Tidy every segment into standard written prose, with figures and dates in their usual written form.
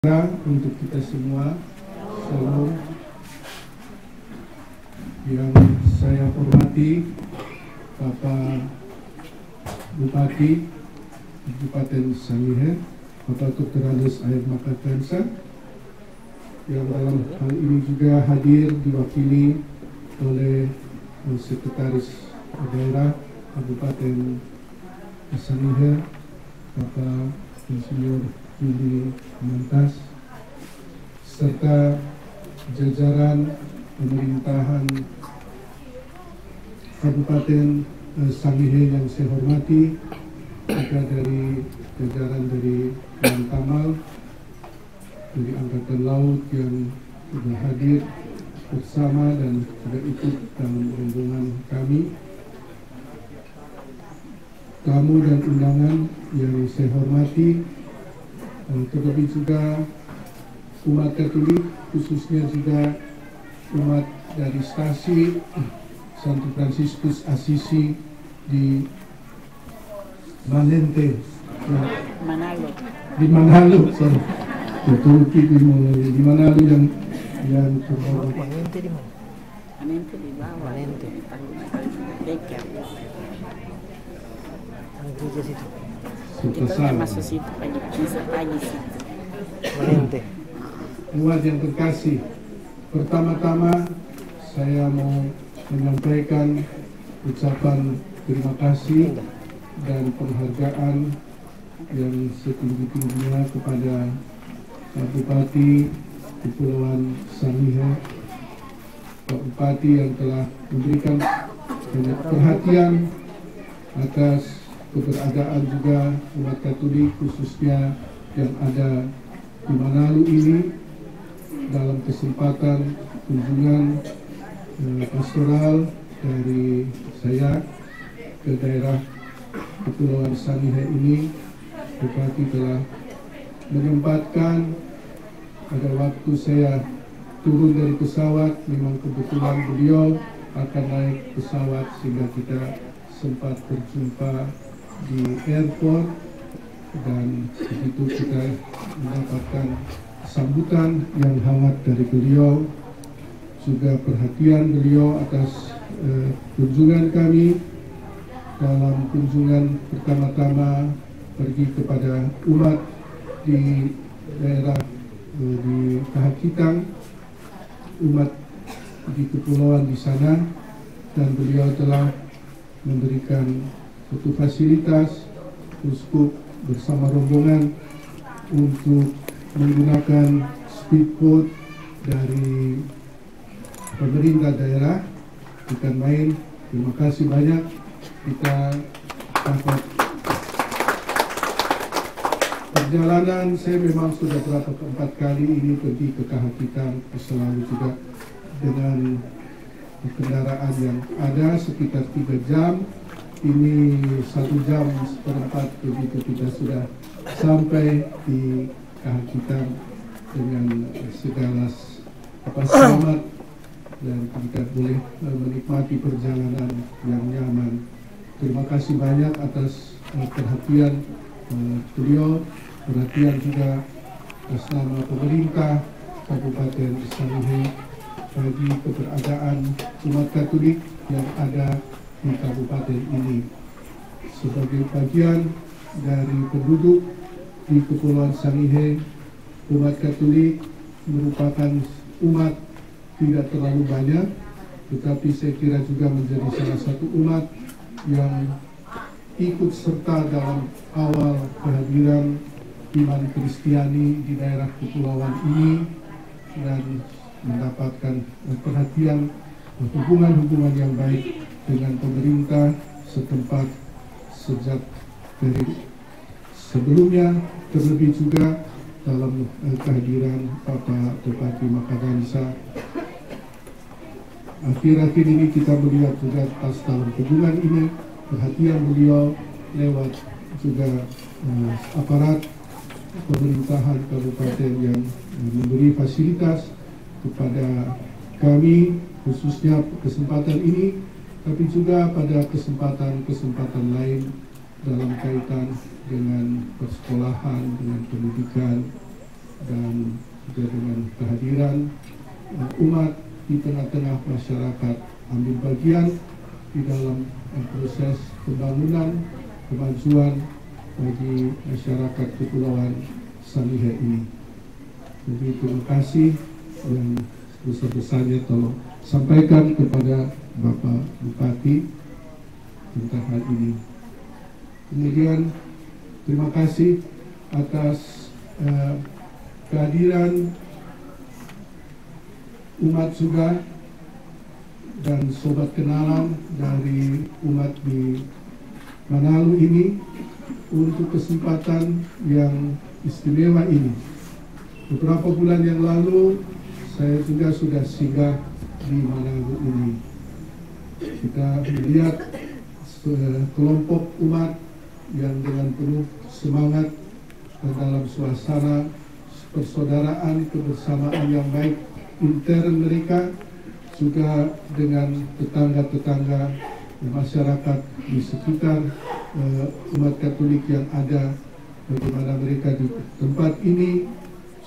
Untuk kita semua, Shalom. Yang saya hormati Bapak Bupati Kabupaten Sangihe, Bapak Dr. Andes Air Makakansa, yang dalam hal ini juga hadir diwakili oleh Sekretaris Daerah Kabupaten Sangihe, Bapak Insinyur Yudi Mantas, serta jajaran pemerintahan Kabupaten Sangihe yang saya hormati, juga dari jajaran dari Lantamal, dari Angkatan Laut yang sudah hadir bersama dan sudah ikut dalam rombongan kami, tamu dan undangan yang saya hormati, terlebih juga umat Katolik, khususnya juga umat dari stasi Santo Fransiskus Assisi di Manente, di Manalo, sorry, di Manalo yang terhormat. Manente di mana? Manente di bawah. Manente. Dekat. Ang gereja situ. Kita masuk situ pagi, bisa pagi situ. Manente. Umat yang terkasih, pertama-tama saya mau menyampaikan ucapan terima kasih dan penghargaan yang setinggi-tingginya kepada Pak Bupati Kepulauan Sangihe, Pak Bupati yang telah memberikan banyak perhatian atas keberadaan juga umat Katolik, khususnya yang ada di Manalo ini, dalam kesempatan kunjungan pastoral dari saya ke daerah Kepulauan Sangihe ini. Bupati telah menyempatkan pada waktu saya turun dari pesawat, memang kebetulan beliau akan naik pesawat sehingga kita sempat berjumpa di airport, dan begitu kita mendapatkan sambutan yang hangat dari beliau, juga perhatian beliau atas kunjungan kami. Dalam kunjungan pertama-tama pergi kepada umat di daerah di Kahakitang, umat di kepulauan di sana, dan beliau telah memberikan suatu fasilitas uskup bersama rombongan untuk menggunakan speedboat dari pemerintah daerah. Bukan main, terima kasih banyak. Kita dapat perjalanan, saya memang sudah berapa keempat kali ini pergi ke Kahakitang, selalu juga dengan kendaraan yang ada sekitar 3 jam. Ini 1 jam seperempat begitu kita sudah sampai di Kahakitang dengan segala selamat, dan kita boleh menikmati perjalanan yang nyaman. Terima kasih banyak atas perhatian beliau, perhatian juga atas nama pemerintah Kabupaten Sangihe bagi keberadaan umat Katolik yang ada di kabupaten ini. Sebagai bagian dari penduduk di Kepulauan Sangihe, umat Katolik merupakan umat tidak terlalu banyak, tetapi saya kira juga menjadi salah satu umat yang ikut serta dalam awal kehadiran iman Kristiani di daerah kepulauan ini, dan mendapatkan perhatian hubungan-hubungan yang baik dengan pemerintah setempat sejak dari sebelumnya, terlebih juga dalam kehadiran Bapak Bupati Makadansa. Akhir-akhir ini kita melihat juga pas dalam kunjungan ini perhatian beliau lewat juga aparat pemerintahan kabupaten yang memberi fasilitas kepada kami, khususnya kesempatan ini, tapi juga pada kesempatan-kesempatan lain dalam kaitan dengan persekolahan, dengan pendidikan, dan juga dengan kehadiran umat di tengah-tengah masyarakat ambil bagian di dalam proses pembangunan kemajuan bagi masyarakat Kepulauan Sangihe ini. Jadi terima kasih yang sebesar-besarnya tolong sampaikan kepada Bapak Bupati tentang hal ini. Kemudian terima kasih atas kehadiran umat juga dan sobat kenalan dari umat di Manado ini untuk kesempatan yang istimewa ini. Beberapa bulan yang lalu saya juga sudah singgah di Manado ini. Kita melihat kelompok umat yang dengan penuh semangat dan dalam suasana persaudaraan, kebersamaan yang baik intern mereka, juga dengan tetangga-tetangga masyarakat di sekitar umat Katolik yang ada, bagaimana mereka di tempat ini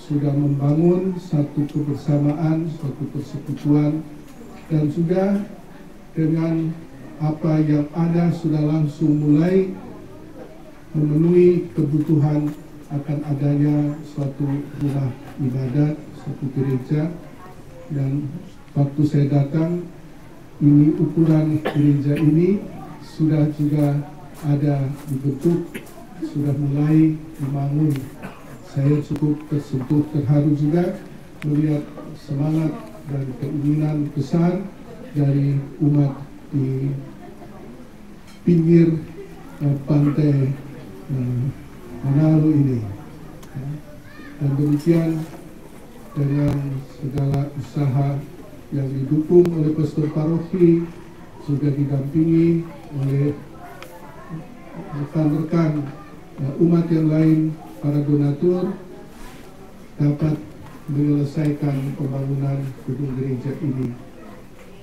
sudah membangun satu kebersamaan, satu persekutuan, dan juga dengan apa yang ada sudah langsung mulai memenuhi kebutuhan akan adanya suatu rumah ibadat, suatu gereja. Dan waktu saya datang, ini ukuran gereja ini sudah juga ada dibentuk, sudah mulai dibangun. Saya cukup tersentuh, terharu juga melihat semangat dan keinginan besar dari umat di pinggir pantai Manado ini. Dan demikian dengan segala usaha yang didukung oleh pastor paroki, juga didampingi oleh rekan-rekan umat yang lain, para donatur, dapat menyelesaikan pembangunan gedung gereja ini.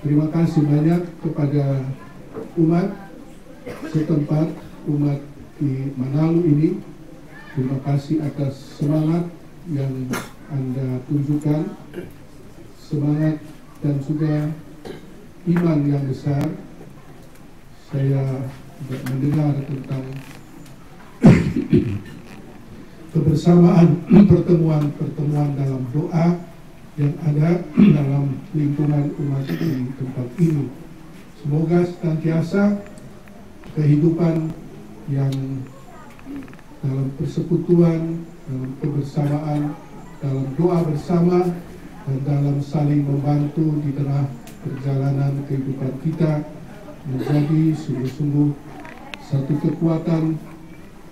Terima kasih banyak kepada umat setempat, umat di Manado ini. Terima kasih atas semangat yang Anda tunjukkan, semangat dan juga iman yang besar. Saya juga mendengar tentang kebersamaan, pertemuan dalam doa yang ada dalam lingkungan umat di tempat ini. Semoga senantiasa kehidupan yang dalam persekutuan, dalam kebersamaan, dalam doa bersama, dan dalam saling membantu di tengah perjalanan kehidupan kita menjadi sungguh-sungguh satu kekuatan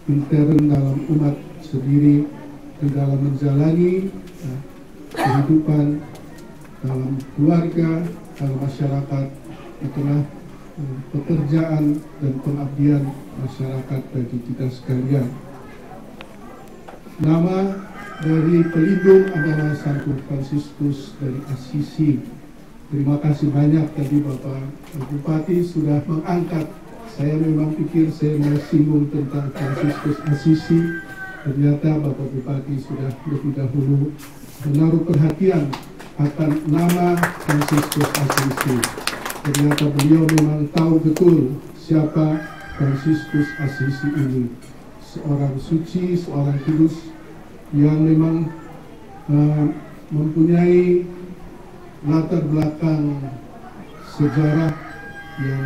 intern dalam umat sendiri di dalam menjalani kehidupan dalam keluarga, dalam masyarakat, di tengah pekerjaan dan pengabdian masyarakat bagi kita sekalian. Nama dari pelindung adalah Santo Fransiskus dari Assisi. Terima kasih banyak tadi Bapak Bupati sudah mengangkat. Saya memang pikir saya mau singgung tentang Fransiskus Assisi. Ternyata Bapak Bupati sudah lebih dahulu menaruh perhatian akan nama Fransiskus Assisi. Ternyata beliau memang tahu betul siapa Fransiskus Assisi ini. Seorang suci, seorang kudus yang memang mempunyai latar belakang sejarah yang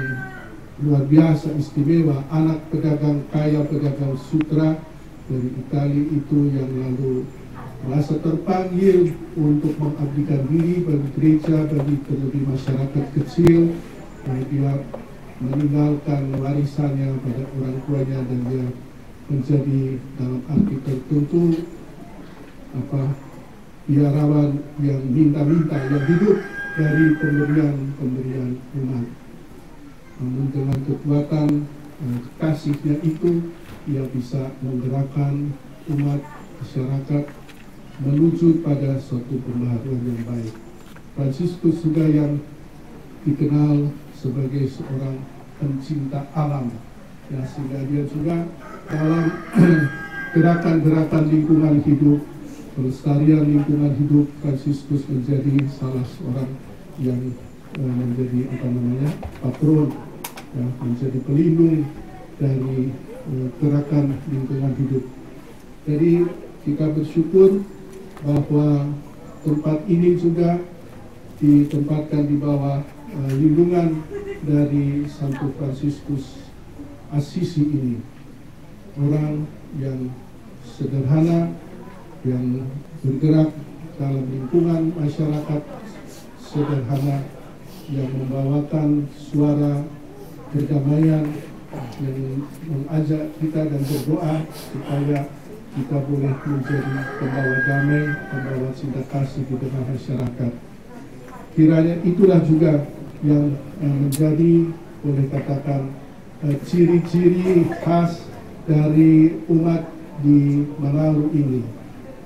luar biasa istimewa. Anak pedagang kaya, pedagang sutra dari Italia itu yang lalu merasa terpanggil untuk mengabdikan diri bagi gereja, bagi terlebih masyarakat kecil. Dia meninggalkan warisannya pada orang tuanya dan dia menjadi dalam arti tertentu biarawan yang minta-minta, yang hidup dari pemberian umat. Namun dengan kekuatan kasihnya itu, ia bisa menggerakkan umat masyarakat menuju pada suatu pembaharuan yang baik. Fransiskus juga yang dikenal sebagai seorang pencinta alam, ya, sehingga dia juga dalam gerakan-gerakan lingkungan hidup pelestarian lingkungan hidup, Fransiskus menjadi salah seorang yang menjadi patron, ya, menjadi pelindung dari gerakan lingkungan hidup. Jadi kita bersyukur bahwa tempat ini juga ditempatkan di bawah lindungan dari Santo Fransiskus Assisi ini, orang yang sederhana, yang bergerak dalam lingkungan masyarakat sederhana, yang membawakan suara perdamaian, yang mengajak kita dan berdoa supaya kita boleh menjadi pembawa damai, pembawa cinta kasih di tengah masyarakat. Kiranya itulah juga yang menjadi, boleh katakan, ciri-ciri khas dari umat di Manado ini.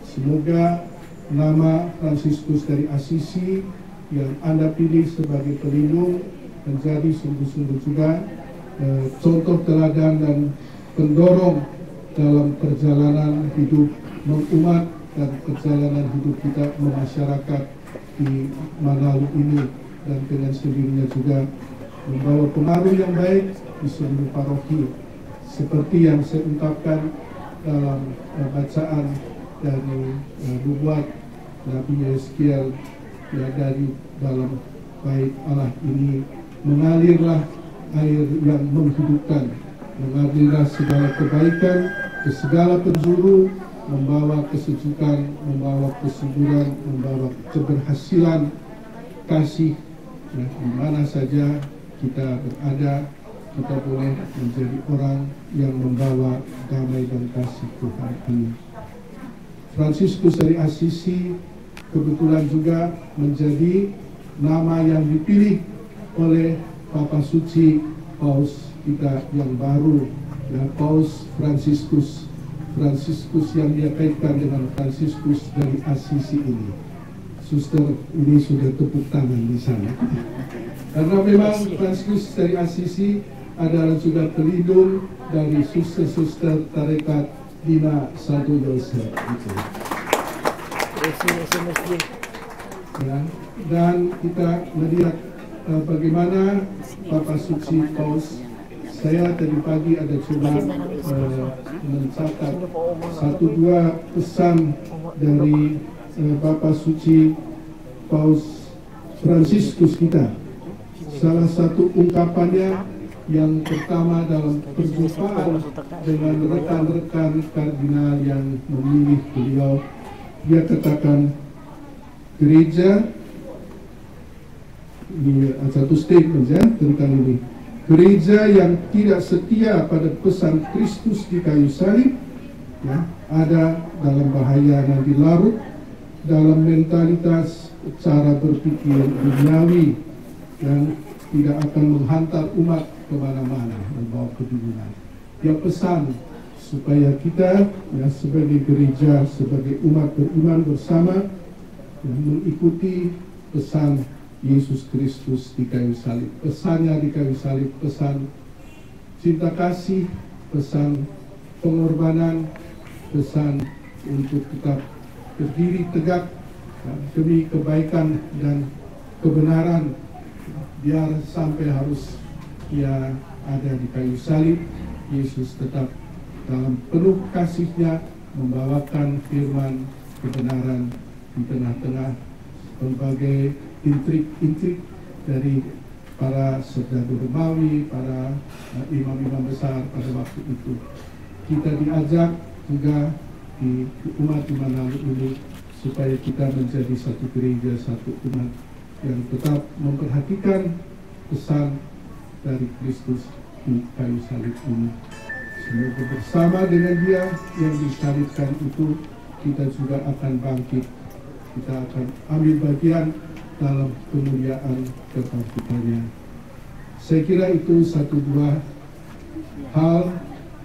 Semoga nama Fransiskus dari Assisi yang Anda pilih sebagai pelindung menjadi sungguh-sungguh juga contoh teladan dan pendorong dalam perjalanan hidup mengumat dan perjalanan hidup kita memasyarakat di Manado ini, dan dengan sendirinya juga membawa pengaruh yang baik di seluruh paroki, seperti yang saya ungkapkan dalam bacaan dari nubuat Nabi Yeskiel, ya, dari dalam bait Allah ini mengalirlah air yang menghidupkan, mengalirlah segala kebaikan ke segala penjuru, membawa kesejukan, membawa kesuburan, membawa keberhasilan kasih, ya, di mana saja kita berada, kita boleh menjadi orang yang membawa damai dan kasih Tuhan ini. Fransiskus dari Assisi kebetulan juga menjadi nama yang dipilih oleh Papa Suci Paus kita yang baru, ya, Paus Fransiskus yang dia kaitkan dengan Fransiskus dari Assisi ini. Suster ini sudah tepuk tangan di sana. Karena memang Fransiskus dari Assisi adalah juga pelindung dari suster-suster tarekat Dina Santo Yosef. Ya, dan kita melihat bagaimana Papa Suci Paus. Saya tadi pagi ada coba mencatat 1-2 pesan dari Papa Suci Paus Fransiskus kita. Salah satu ungkapannya yang pertama dalam perjumpaan dengan rekan-rekan kardinal yang memilih beliau, dia katakan, gereja, ini satu statement ya tentang ini, gereja yang tidak setia pada pesan Kristus di kayu salib, ya, ada dalam bahaya nanti larut dalam mentalitas cara berpikir duniawi yang tidak akan menghantar umat kemana-mana, membawa kebingungan. Dia pesan supaya kita, ya, sebagai gereja, sebagai umat beriman bersama, ya, mengikuti pesan Yesus Kristus di kayu salib. Pesannya di kayu salib, pesan cinta kasih, pesan pengorbanan, pesan untuk tetap berdiri tegak, ya, demi kebaikan dan kebenaran, biar sampai harus ia ada di kayu salib. Yesus tetap dalam penuh kasihnya membawakan firman kebenaran di tengah-tengah berbagai intrik-intrik dari para serdadu Romawi, para imam-imam besar pada waktu itu. Kita diajak juga di umat di Manado ini supaya kita menjadi satu gereja, satu umat yang tetap memperhatikan pesan dari Kristus di kayu salib ini. Semoga bersama dengan dia yang disalibkan itu, kita juga akan bangkit, kita akan ambil bagian dalam kemuliaan kebangkitannya. Saya kira itu 1-2 hal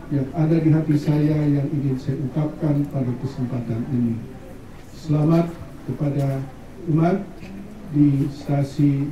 yang ada di hati saya yang ingin saya ungkapkan pada kesempatan ini. Selamat kepada umat di stasi